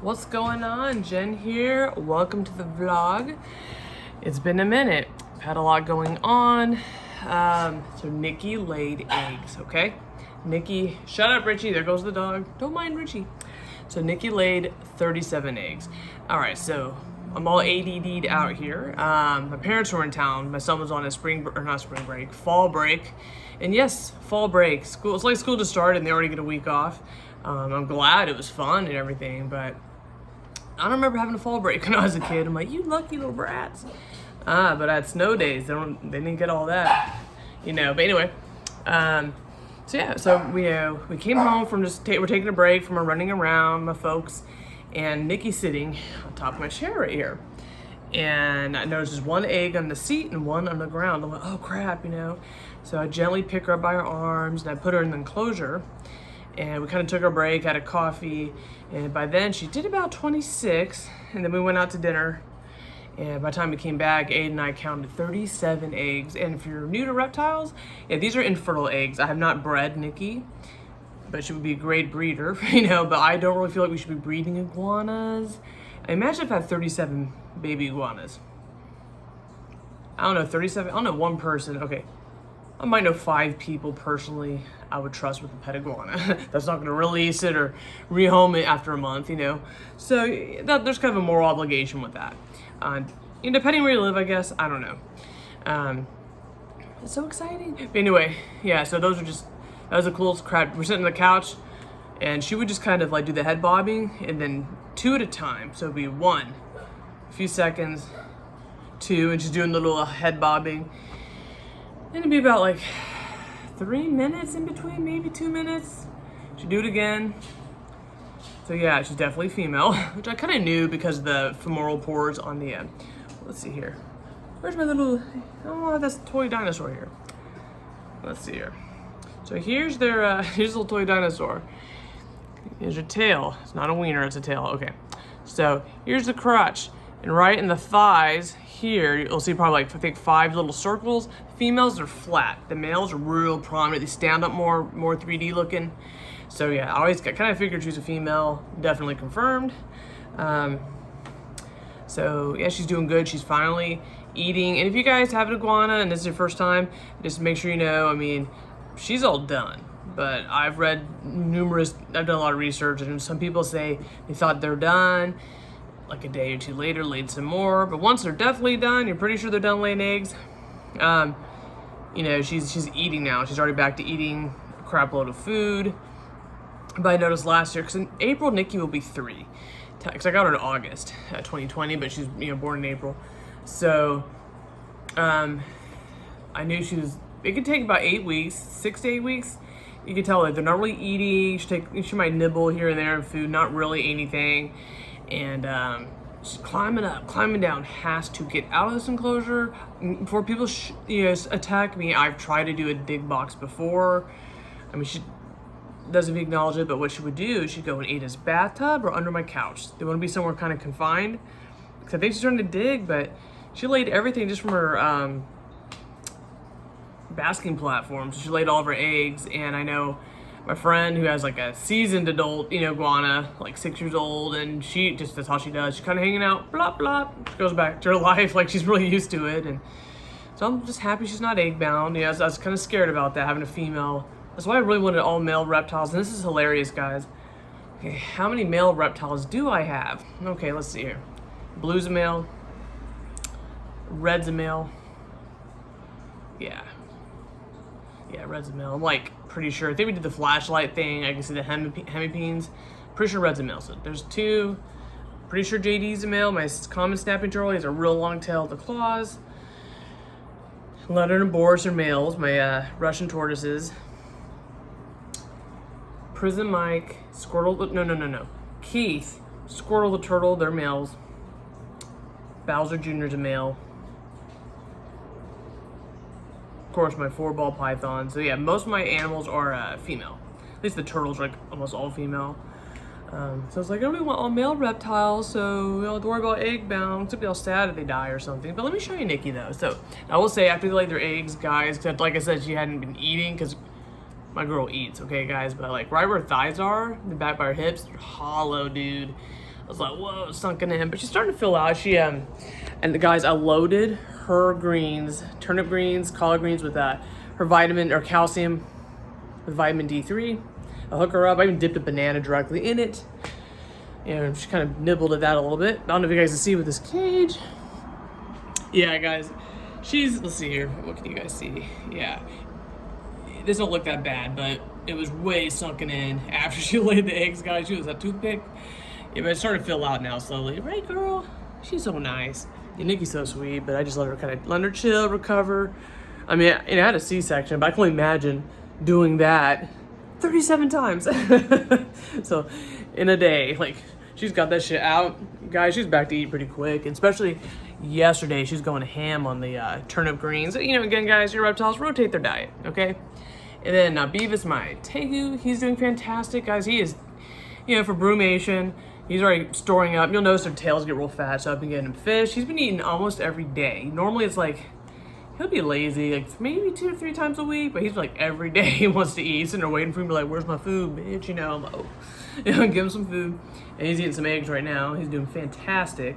What's going on? Jen here. Welcome to the vlog. It's been a minute. I've had a lot going on. So Nikki laid eggs, okay? Nikki, shut up, Richie. There goes the dog. Don't mind Richie. So Nikki laid 37 eggs. All right, so I'm all ADD'd out here. My parents were in town. My son was on a fall break. And yes, fall break. School. It's like school just started and they already get a week off. I'm glad it was fun and everything, but I don't remember having a fall break when I was a kid. I'm like, you lucky little brats. But at snow days, they didn't get all that, you know. But anyway, so we came home from we're taking a break from our running around, my folks, and Nikki's sitting on top of my chair right here. And I noticed there's one egg on the seat and one on the ground. I'm like, oh crap, you know. So I gently pick her up by her arms and I put her in the enclosure. And we kind of took our break, had a coffee, and by then she did about 26, and then we went out to dinner, and by the time we came back, Aiden and I counted 37 eggs. And if you're new to reptiles, yeah, these are infertile eggs. I have not bred Nikki, but she would be a great breeder, you know, but I don't really feel like we should be breeding iguanas. I imagine if I had 37 baby iguanas. I don't know, 37, I don't know, one person, okay. I might know 5 people personally I would trust with a pet iguana that's not going to release it or rehome it after a month, you know. So there's kind of a moral obligation with that. Depending where you live, I guess. I don't know. It's so exciting. But anyway, yeah, so that was a cool crowd. We're sitting on the couch and she would just kind of like do the head bobbing and then 2 at a time. So it'd be 1, a few seconds, 2, and she's doing the little head bobbing. And it'd be about like 3 minutes in between, maybe 2 minutes. She'd do it again. So yeah, she's definitely female, which I kind of knew because of the femoral pores on the, let's see here. Where's my little, oh, that's a toy dinosaur here. Let's see here. So here's their, here's a little toy dinosaur. Here's your tail. It's not a wiener, it's a tail, okay. So here's the crotch. And right in the thighs here, you'll see probably like, I think 5 little circles. Females are flat. The males are real prominent. They stand up more 3D looking. So yeah, I always kind of figured she was a female. Definitely confirmed. So yeah, she's doing good. She's finally eating. And if you guys have an iguana and this is your first time, just make sure you know, I mean, she's all done. But I've done a lot of research, and some people say they thought they're done. Like a day or 2 later, laid some more. But once they're definitely done, you're pretty sure they're done laying eggs. You know, she's eating now. She's already back to eating a crap load of food. But I noticed last year, because in April, Nikki will be 3. Because I got her in August 2020, but she's born in April. So I knew it could take about 8 weeks, 6 to 8 weeks. You can tell that they're not really eating. She might nibble here and there in food, not really anything. And she's climbing down, has to get out of this enclosure. Before people attack me, I've tried to do a dig box before. I mean, she doesn't acknowledge it, but what she would do is she'd go and eat his bathtub or under my couch. They want to be somewhere kind of confined. Because I think she's trying to dig, but she laid everything just from her basking platform. So she laid all of her eggs, and I know my friend who has like a seasoned adult, iguana, like 6 years old, and that's all she does. She's kind of hanging out, blop, blop. She goes back to her life like she's really used to it. And so I'm just happy she's not egg bound. Yeah, I was kind of scared about that, having a female. That's why I really wanted all male reptiles. And this is hilarious, guys. Okay, how many male reptiles do I have? Okay, let's see here. Blue's a male. Red's a male. Yeah, red's a male. I'm like pretty sure. I think we did the flashlight thing. I can see the hemipenes. Pretty sure red's a male. So there's 2. Pretty sure JD's a male. My common snapping turtle has a real long tail at the claws. Leonard and Boris are males. My Russian tortoises. Prism Mike, Squirtle. No. Keith, Squirtle the turtle. They're males. Bowser Jr.'s a male. Of course, my 4-ball python. So yeah, most of my animals are female. At least the turtles are like almost all female. So it's like, I don't really want all male reptiles, so we don't have to worry about egg bound. Except be all sad if they die or something. But let me show you Nikki though. So I will say, after they laid their eggs, guys, because like I said, she hadn't been eating because my girl eats, okay guys? But like right where her thighs are, the back by her hips, they're hollow, dude. I was like, whoa, it's sunken in. But she's starting to fill out. And the guys, I loaded her greens, turnip greens, collard greens with her vitamin or calcium with vitamin D3. I hook her up. I even dipped a banana directly in it. And she kind of nibbled at that a little bit. I don't know if you guys can see with this cage. Yeah, guys, let's see here. What can you guys see? Yeah, this don't look that bad, but it was way sunken in after she laid the eggs, guys. She was a toothpick. Yeah, but it's starting to fill out now slowly. Right, girl? She's so nice. Yeah, Nikki's so sweet, but I just let her chill, recover. I mean, I had a C-section, but I can only imagine doing that 37 times. So, in a day, like, she's got that shit out. Guys, she's back to eat pretty quick, and especially yesterday, she's going ham on the turnip greens. You know, again, guys, your reptiles rotate their diet, okay? And then Beavis, my Tegu, he's doing fantastic, guys. He is, you know, for brumation, he's already storing up. You'll notice their tails get real fat, so I've been getting him fish. He's been eating almost every day. Normally, it's like, he'll be lazy, like maybe 2 to 3 times a week, but he's like every day he wants to eat. He's sitting there waiting for me to be like, where's my food, bitch? You know, I'm like, oh. You know, give him some food. And he's eating some eggs right now. He's doing fantastic.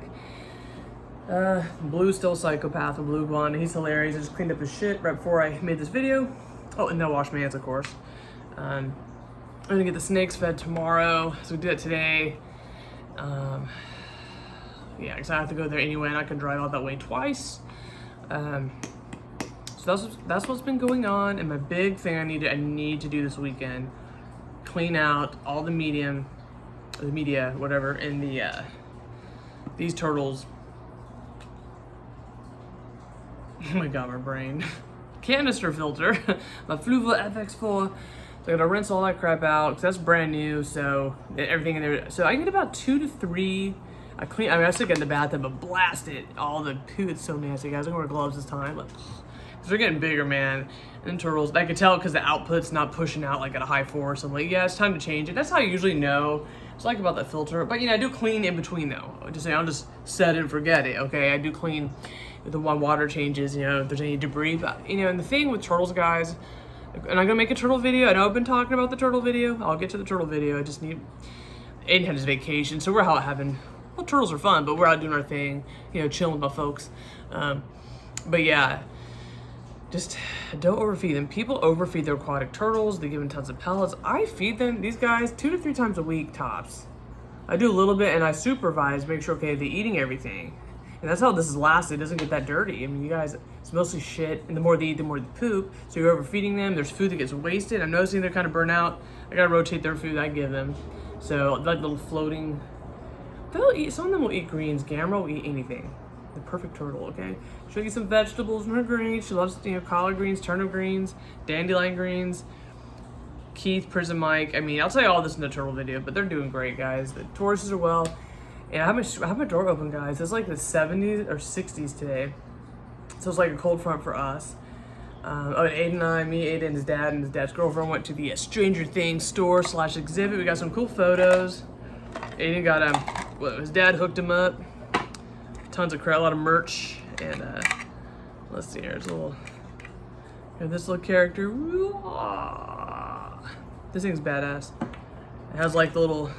Blue's still a psychopath with Blue Blonde. He's hilarious. I just cleaned up his shit right before I made this video. Oh, and no wash my hands, of course. I'm gonna get the snakes fed tomorrow, so we did it today. Yeah, because I have to go there anyway, and I can drive out that way twice. So that's what's been going on, and my big thing I need to do this weekend, clean out all the media, whatever, in these turtles. Oh my god, my brain. Canister filter, my Fluval FX4. So I gotta rinse all that crap out because that's brand new. So everything in there. So I get about 2 to 3. I still get in the bathtub, but blast it. All the poo. It's so nasty, guys. I'm gonna wear gloves this time. Because they're getting bigger, man. And turtles, I could tell because the output's not pushing out like at a high force. I'm like, yeah, it's time to change it. That's how I usually know. It's like about that filter. But you know, I do clean in between though. I don't just set it and forget it. Okay, I do clean the one water changes. You know, if there's any debris. But you know, and the thing with turtles, guys. And I'm gonna make a turtle video. I know I've been talking about the turtle video. I'll get to the turtle video. I just need. Aiden had his vacation, so we're out having. Well, turtles are fun, but we're out doing our thing. You know, chilling with my folks. But yeah. Just don't overfeed them. People overfeed their aquatic turtles. They give them tons of pellets. I feed them, these guys, 2 to 3 times a week tops. I do a little bit and I supervise, make sure, okay, they're eating everything. And that's how this is lasted. It doesn't get that dirty. I mean, you guys, it's mostly shit. And the more they eat, the more they poop. So you're overfeeding them. There's food that gets wasted. I'm noticing they're kind of burnt out. I gotta rotate their food I give them. So like little floating, some of them will eat greens. Gamma will eat anything. The perfect turtle, okay? She'll eat some vegetables in her greens. She loves, you know, collard greens, turnip greens, dandelion greens. Keith, Prison Mike. I mean, I'll tell you all this in the turtle video, but they're doing great, guys. The tortoises are well. And I have my door open, guys. It's like the 70s or 60s today. So it's like a cold front for us. Aiden and Aiden, his dad, and his dad's girlfriend went to the Stranger Things store / exhibit. We got some cool photos. Aiden got his dad hooked him up. Tons of crap, a lot of merch, and let's see here. There's this little character. This thing's badass. It has like the little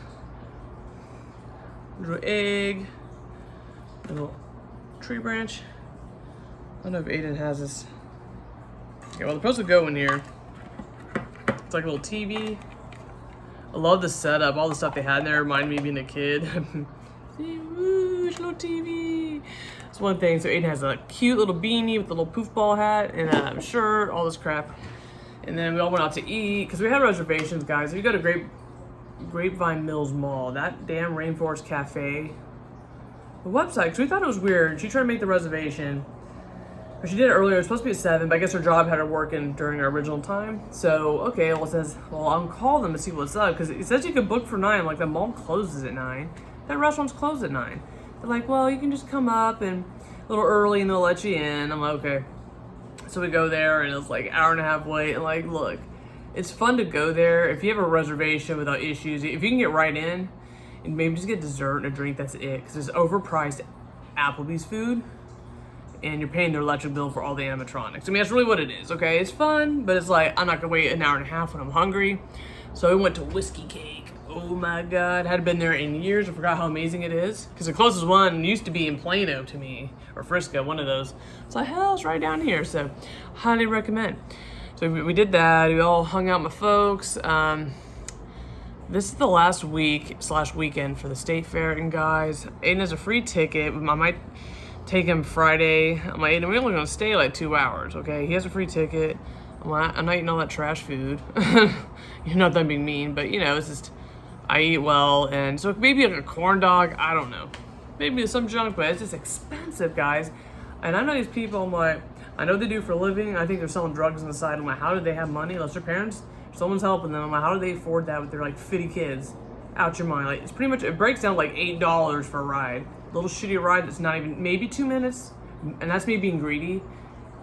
egg, a little tree branch. I don't know if Aiden has this. Okay, well, they're supposed to go in here. It's like a little TV. I love the setup. All the stuff they had in there reminded me of being a kid. See, whoosh, little TV. That's one thing. So Aiden has a cute little beanie with a little poof ball hat and a shirt, all this crap. And then we all went out to eat because we had reservations, guys. If you go to Grapevine Mills Mall, that damn Rainforest Cafe, the website, because we thought it was weird. She tried to make the reservation, but she did it earlier. It was supposed to be at 7, but I guess her job had her working during our original time. So, okay, well, it says, well, I'll call them to see what's up because it says you can book for 9. Like, the mall closes at 9. That restaurant's closed at 9. They're like, well, you can just come up and a little early and they'll let you in. I'm like, okay. So we go there and it's like an hour and a half wait. And like, look, it's fun to go there. If you have a reservation without issues, if you can get right in and maybe just get dessert and a drink, that's it. Because it's overpriced Applebee's food and you're paying their electric bill for all the animatronics. I mean, that's really what it is, okay? It's fun, but it's like, I'm not gonna wait an hour and a half when I'm hungry. So we went to Whiskey Cake. oh my God, hadn't been there in years. I forgot how amazing it is. Because the closest one used to be in Plano to me, or Frisco, one of those. It's like, hell, it's right down here. So, highly recommend. So we did that. We all hung out with my folks. This is the last week/weekend for the state fair. And guys, Aiden has a free ticket. I might take him Friday. I'm like, Aiden, we're only going to stay like 2 hours, okay? He has a free ticket. I'm not eating all that trash food. You're not that being mean, but it's just, I eat well. And so maybe like a corn dog, I don't know. Maybe some junk, but it's just expensive, guys. And I know these people, I'm like, I know what they do for a living. I think they're selling drugs on the side. I'm like, how do they have money? Unless their parents, someone's helping them. I'm like, how do they afford that with their like 50 kids? Out your mind. Like, it's pretty much, it breaks down like $8 for a ride. A little shitty ride that's not even, maybe 2 minutes. And that's me being greedy.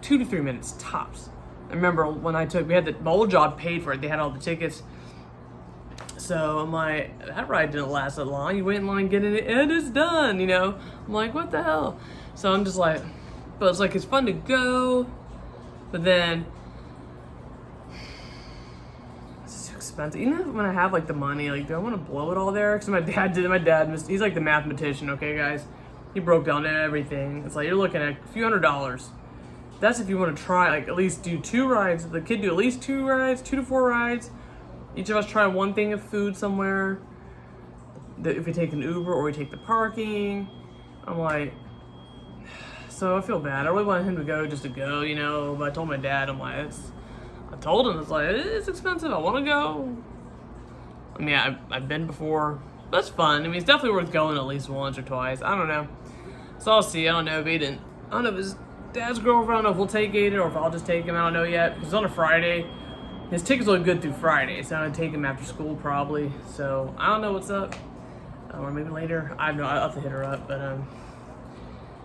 2 to 3 minutes, tops. I remember when we had my old job paid for it. They had all the tickets. So I'm like, that ride didn't last that long. You wait in line, get in it, and it's done, I'm like, what the hell? So I'm just like, but it's like, it's fun to go. But then, it's expensive. Even when I have like the money, like, do I want to blow it all there? Because my dad, he's like the mathematician, okay, guys? He broke down everything. It's like, you're looking at a few $100s. That's if you want to try, like, at least do 2 rides. The kid do at least 2 rides, 2 to 4 rides. Each of us try one thing of food somewhere. If we take an Uber or we take the parking. I'm like, so I feel bad. I really wanted him to go just to go, but I told my dad, I'm like, I told him, it's like, it's expensive. I want to go. I mean, I've been before. That's fun. I mean, it's definitely worth going at least once or twice. I don't know. So I'll see. I don't know if Aiden, I don't know if his dad's girlfriend, I don't know if we'll take Aiden or if I'll just take him. I don't know yet. Because it's on a Friday. His ticket's only good through Friday, so I'm gonna take him after school probably. So I don't know what's up. Or maybe later. I don't know. I'll have to hit her up. But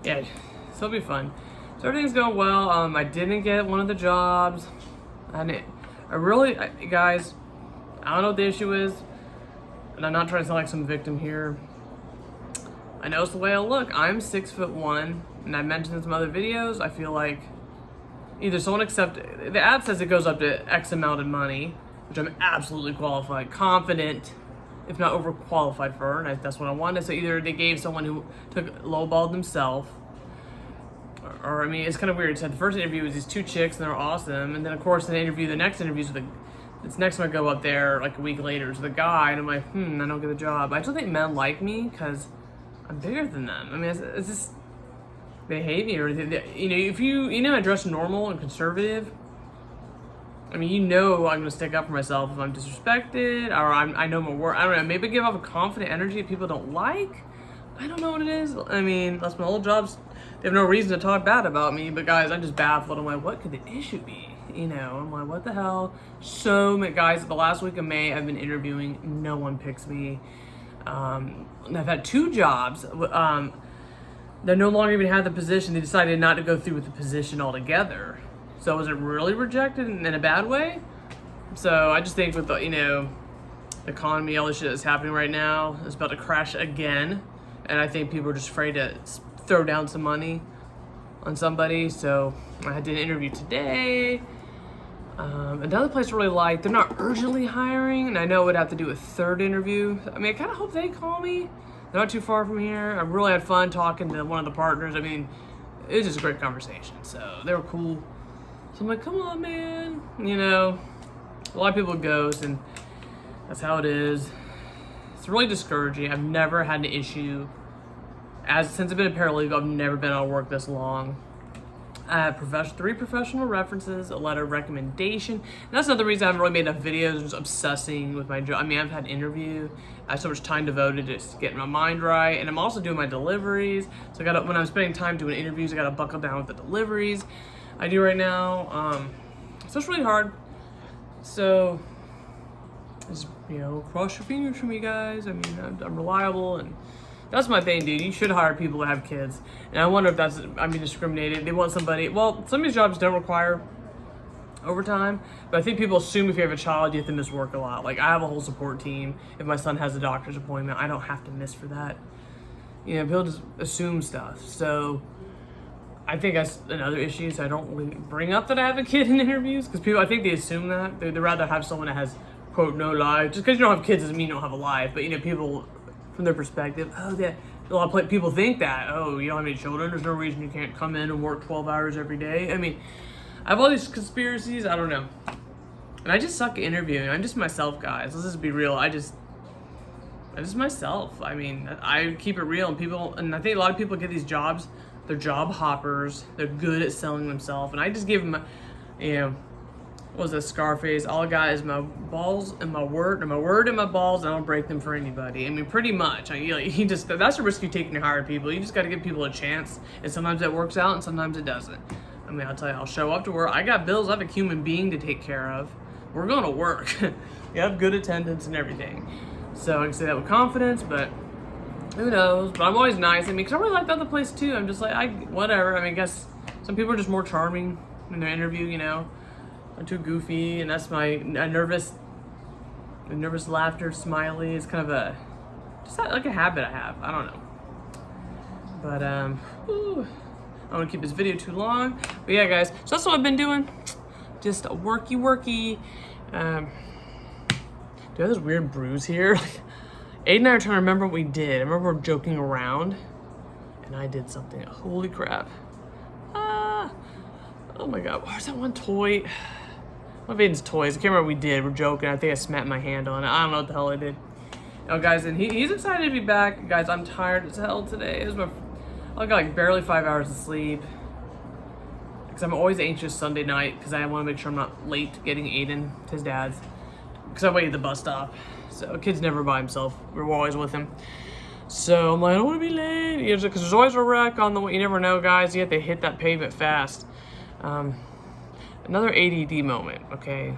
yeah, so it'll be fun. So everything's going well. I didn't get one of the jobs. And guys, I don't know what the issue is. And I'm not trying to sound like some victim here. I know it's the way I look. I'm 6'1", and I mentioned in some other videos, I feel like either someone the ad says it goes up to X amount of money, which I'm absolutely qualified, confident, if not overqualified for, and that's what I wanted. So either they gave someone who lowballed themselves, or I mean, it's kind of weird. So the first interview was these 2 chicks, and they're awesome, and then of course the next interviews with it's next one I go up there like a week later to the guy, and I'm like, I don't get the job. I don't think men like me because I'm bigger than them. I mean, it's just, they hate me or if I dress normal and conservative, I mean, I'm gonna stick up for myself if I'm disrespected or I know my worth. I don't know, maybe give off a confident energy that people don't like. I don't know what it is. I mean, that's my old jobs. They have no reason to talk bad about me, but guys, I'm just baffled. I'm like, what could the issue be? I'm like, what the hell? So many guys, the last week of May, I've been interviewing. No one picks me. I've had 2 jobs. They no longer even had the position. They decided not to go through with the position altogether. So was it really rejected in a bad way? So I just think with the economy, all the shit that's happening right now, it's about to crash again. And I think people are just afraid to throw down some money on somebody. So I did an interview today. Another place I really like, they're not urgently hiring, and I know it would have to do a 3rd interview. I mean, I kind of hope they call me. They're not too far from here. I really had fun talking to one of the partners. I mean, it was just a great conversation. So they were cool. So I'm like, come on, man. A lot of people ghost, and that's how it is. It's really discouraging. I've never had an issue. Since I've been a paralegal, I've never been out of work this long. I have 3 professional references, a letter of recommendation. And that's another reason I haven't really made enough videos, just obsessing with my job. I mean, I've had interview. I have so much time devoted to just getting my mind right. And I'm also doing my deliveries. So when I'm spending time doing interviews, I gotta buckle down with the deliveries I do right now. So it's really hard. So just, cross your fingers for me, guys. I mean, I'm reliable, and that's my thing, dude. You should hire people that have kids. And I wonder if I'm being discriminated. They want somebody, well, some of these jobs don't require overtime, but I think people assume if you have a child, you have to miss work a lot. Like, I have a whole support team. If my son has a doctor's appointment, I don't have to miss for that. People just assume stuff. So I think that's another issue. So I don't really bring up that I have a kid in interviews, because I think they assume that. They'd rather have someone that has quote, no life. Just because you don't have kids doesn't mean you don't have a life. But, you know, people, from their perspective, oh, yeah, a lot of people think that, oh, you don't have any children, there's no reason you can't come in and work 12 hours every day. I mean, I have all these conspiracies, I don't know. And I just suck at interviewing. I'm just myself, guys. Let's just be real. I'm just myself. I mean, I keep it real, and I think a lot of people get these jobs. They're job hoppers. They're good at selling themselves, and I just give them, you know, what was it, Scarface? All I got is my balls and my word, and my word and my balls, and I don't break them for anybody. I mean, pretty much. That's the risk you take when you hire people. You just got to give people a chance, and sometimes that works out, and sometimes it doesn't. I mean, I'll tell you, I'll show up to work. I got bills. I have a human being to take care of. We're going to work. You have good attendance and everything. So I can say that with confidence, but who knows? But I'm always nice. I mean, because I really like the other place too. I'm just like, whatever. I mean, I guess some people are just more charming in their interview, you know. I'm too goofy, and that's my nervous laughter, smiley. It's kind of just like a habit I have. I don't know. But, I don't want to keep this video too long. But yeah, guys, so that's what I've been doing. Just a worky. Do I have this weird bruise here? Aiden and I are trying to remember what we did. I remember we were joking around, and I did something. Holy crap. Oh my God, where's that one toy? One of Aiden's toys. I can't remember what we did. We're joking. I think I smacked my hand on it. I don't know what the hell I did. Oh, guys, and he's excited to be back. Guys, I'm tired as hell today. I got like barely 5 hours of sleep. Because I'm always anxious Sunday night because I want to make sure I'm not late getting Aiden to his dad's. Because I wait at the bus stop. So a kid's never by himself. We're always with him. So I'm like, I don't want to be late. Because there's always a wreck on the way. You never know, guys. You have to hit that pavement fast. Another ADD moment, okay?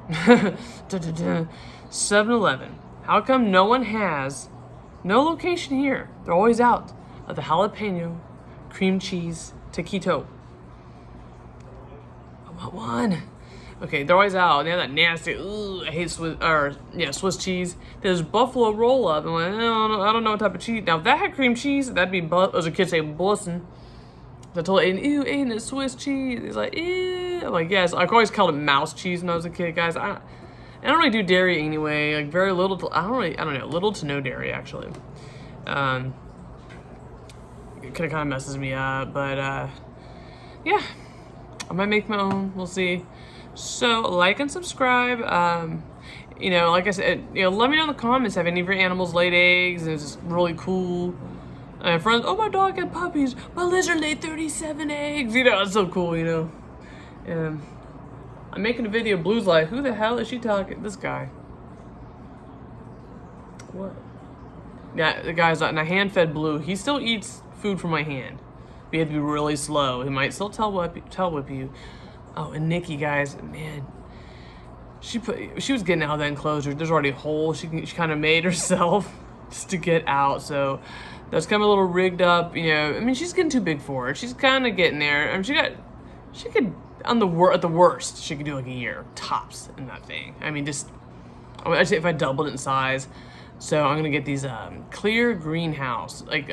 7-Eleven. How come no one has no location here? They're always out of the jalapeno, cream cheese, taquito. I want one. Okay, they're always out. They have that nasty, I hate Swiss cheese. There's buffalo roll up. I'm like, I don't know what type of cheese. Now, if that had cream cheese, that'd be, as a kid say, bussin'. I told Aiden, ew, Aiden, it's Swiss cheese. He's like, ew. I'm like, yes. I always called it mouse cheese when I was a kid, guys. I don't really do dairy anyway. Like, very little to, I don't know, little to no dairy, actually. It kind of messes me up, but, yeah. I might make my own. We'll see. So, like and subscribe. You know, like I said, you know, let me know in the comments, have any of your animals laid eggs? It's really cool. And friends, oh, my dog had puppies. My lizard laid 37 eggs. You know, it's so cool, you know. I'm making a video. Blue's like, who the hell is she talking? This guy. What? Yeah, the guy's and I hand-fed Blue. He still eats food from my hand. But you have to be really slow. He might still tail whip you. Oh, and Nikki, guys, man. She was getting out of the enclosure. There's already a hole she kind of made herself just to get out. So that's kind of a little rigged up, you know. I mean, she's getting too big for her. She's kind of getting there. I mean, she could at the worst, she could do like a year tops in that thing. I mean, I'd say if I doubled it in size. So I'm gonna get these clear greenhouse, like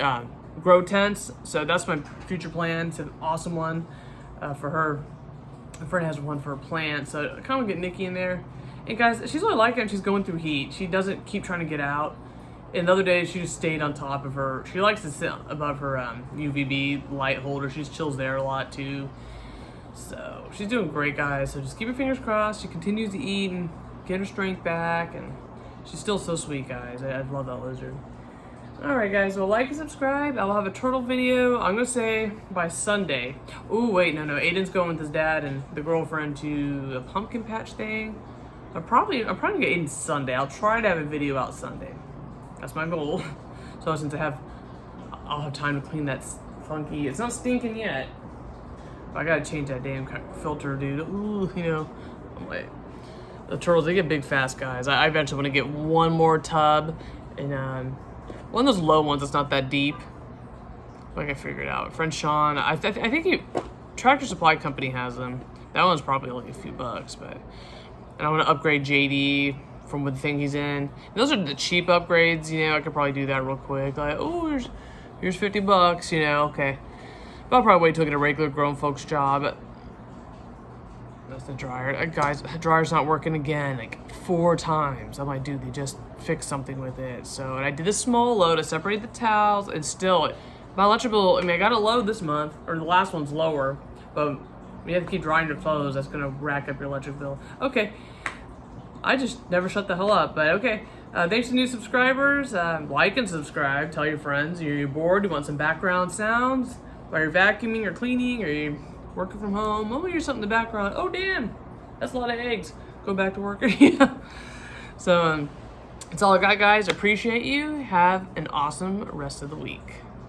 grow tents. So that's my future plan. It's an awesome one for her. My friend has one for a plant, so I kind of get Nikki in there. And guys, she's really like it and she's going through heat. She doesn't keep trying to get out. And the other day, she just stayed on top of her. She likes to sit above her UVB light holder. She just chills there a lot too. So she's doing great, guys. So just keep your fingers crossed. She continues to eat and get her strength back. And she's still so sweet, guys. I love that lizard. Alright, guys. Well, like and subscribe. I will have a turtle video, I'm going to say, by Sunday. Ooh, wait. No. Aiden's going with his dad and the girlfriend to a pumpkin patch thing. I'm probably going to get Aiden Sunday. I'll try to have a video out Sunday. That's my goal. So since I'll have time to clean that funky. It's not stinking yet. But I gotta change that damn filter, dude. Ooh, you know. I'm like, the turtles, they get big fast, guys. I eventually want to get one more tub and one of those low ones that's not that deep. Like I figured out. Friend Sean, I think Tractor Supply Company has them. That one's probably only a few bucks, but. And I want to upgrade JD from the thing he's in. And those are the cheap upgrades, you know. I could probably do that real quick. Like, oh, here's 50 bucks, you know. Okay, but I'll probably wait till I get a regular grown folks job. That's the dryer. Guys, the dryer's not working again, like 4 times. I'm like, dude, they just fixed something with it. So, and I did this small load. I separated the towels, and still, my electric bill, I mean, I got a load this month, or the last one's lower, but you have to keep drying your clothes. That's gonna rack up your electric bill. Okay, I just never shut the hell up, but okay. Thanks to new subscribers. Like and subscribe. Tell your friends. You're bored, you want some background sounds, while you're vacuuming or cleaning, or you're working from home. Oh, here's something in the background. Oh, damn, that's a lot of eggs. Go back to work. Yeah. So, that's all I got, guys. Appreciate you. Have an awesome rest of the week.